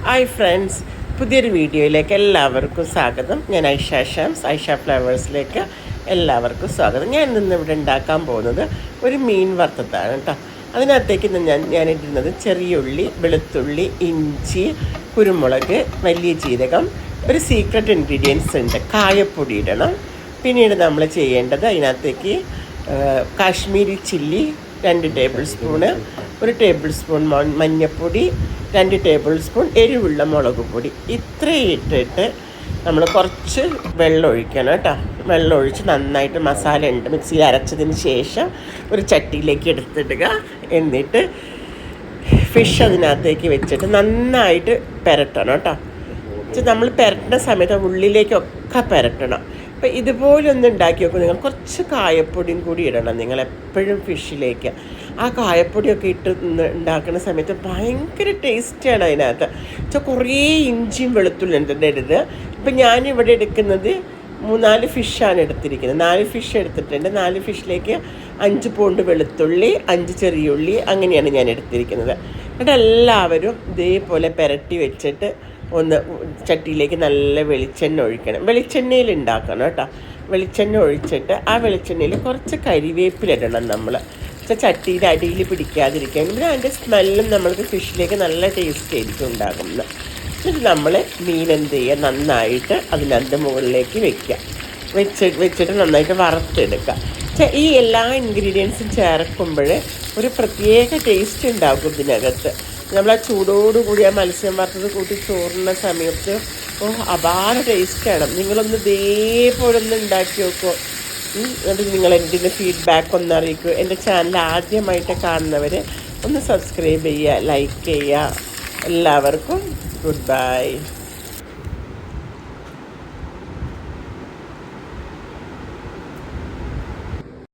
Hi friends, പുതിയൊരു വീഡിയോയിലേക്ക് എല്ലാവർക്കും സ്വാഗതം. ഞാൻ ഐഷ ഷാംസ്, ഐഷ ഫ്ലവേഴ്സിലേക്ക് എല്ലാവർക്കും സ്വാഗതം. ഞാൻ ഇന്ന് ഇവിടെ ഉണ്ടാക്കാൻ പോകുന്നത് ഒരു മീൻ വറുത്തതാണ് കേട്ടോ. അതിനകത്തേക്ക് ഞാനിടുന്നത് ചെറിയ ഉള്ളി, വെളുത്തുള്ളി, ഇഞ്ചി, കുരുമുളക്, വലിയ ജീരകം, ഒരു സീക്രട്ട് ഇൻഗ്രീഡിയൻസ് ഉണ്ട്, കായപ്പൊടി ഇടണം. പിന്നീട് നമ്മൾ ചെയ്യേണ്ടത് അതിനകത്തേക്ക് Kashmiri chilli 2 table spoon, 1 table spoon മഞ്ഞൾപ്പൊടി, 2 ടേബിൾ സ്പൂൺ എരിവുള്ള മുളക് പൊടി. ഇത്രയും ഇട്ടിട്ട് നമ്മൾ കുറച്ച് വെള്ളം ഒഴിക്കണം കേട്ടോ. വെള്ളം ഒഴിച്ച് നന്നായിട്ട് മസാല ഉണ്ട് മിക്സിയിൽ അരച്ചതിന് ശേഷം ഒരു ചട്ടിയിലേക്ക് എടുത്തിടുക. എന്നിട്ട് ഫിഷ് അതിനകത്തേക്ക് വെച്ചിട്ട് നന്നായിട്ട് പുരട്ടണം കേട്ടോ. നമ്മൾ പുരട്ടുന്ന സമയത്ത് ഉള്ളിലേക്കൊക്കെ പുരട്ടണം. അപ്പോൾ ഇതുപോലെ ഒന്ന് ഉണ്ടാക്കി നോക്കും. നിങ്ങൾ കുറച്ച് കായപ്പൊടിയും കൂടി ഇടണം നിങ്ങൾ എപ്പോഴും ഫിഷിലേക്ക്. ആ കായപ്പൊടിയൊക്കെ ഇട്ട് ഉണ്ടാക്കുന്ന സമയത്ത് ഭയങ്കര ടേസ്റ്റാണ് അതിനകത്ത്. കുറേ ഇഞ്ചിയും വെളുത്തുള്ളി ഇടരുത്. ഇപ്പം ഞാനിവിടെ എടുക്കുന്നത് 3-4 ഫിഷാണ് എടുത്തിരിക്കുന്നത്. 4 ഫിഷ് എടുത്തിട്ടുണ്ട്. 4 ഫിഷിലേക്ക് 5 പൗണ്ട് വെളുത്തുള്ളി, 5 ചെറിയ ഉള്ളി, അങ്ങനെയാണ് ഞാൻ എടുത്തിരിക്കുന്നത്. എന്നിട്ട് എല്ലാവരും ഇതേപോലെ പുരട്ടി വെച്ചിട്ട് ഒന്ന് ചട്ടിയിലേക്ക് നല്ല വെളിച്ചെണ്ണ ഒഴിക്കണം. വെളിച്ചെണ്ണയിൽ ഉണ്ടാക്കണം കേട്ടോ. വെളിച്ചെണ്ണ ഒഴിച്ചിട്ട് ആ വെളിച്ചെണ്ണയിൽ കുറച്ച് കരിവേപ്പിലിടണം നമ്മൾ. ചട്ടിയുടെ അടിയിൽ പിടിക്കാതിരിക്കാൻ. പിന്നെ അതിൻ്റെ സ്മെല്ലും നമ്മൾക്ക് ഫിഷിലേക്ക് നല്ല ടേസ്റ്റ് ആയിരിക്കും ഉണ്ടാകുന്നത്. എന്നിട്ട് നമ്മൾ മീൻ എന്ത് ചെയ്യുക, നന്നായിട്ട് അതിനകത്ത് മുകളിലേക്ക് വെച്ചിട്ട് നന്നായിട്ട് വറുത്തെടുക്കുക. ഈ എല്ലാ ഇൻഗ്രീഡിയൻസും ചേർക്കുമ്പോൾ ഒരു പ്രത്യേക ടേസ്റ്റ് ഉണ്ടാകും ഇതിനകത്ത്. നമ്മൾ ആ ചൂടോടുകൂടി ആ മത്സ്യം വറുത്തത് കൂട്ടി ചോറുന്ന സമയത്ത് അപാര ടേസ്റ്റാണ്. നിങ്ങളൊന്ന് ഇതേപോലെ ഒന്ന് ഉണ്ടാക്കി നോക്കുമോ. എന്നിട്ട് നിങ്ങൾ എൻ്റെ ഫീഡ്ബാക്ക് ഒന്ന് അറിയിക്കൂ. എൻ്റെ ചാനൽ ആദ്യമായിട്ട് കാണുന്നവർ ഒന്ന് സബ്സ്ക്രൈബ് ചെയ്യുക, ലൈക്ക് ചെയ്യുക. എല്ലാവർക്കും ഗുഡ് ബൈ.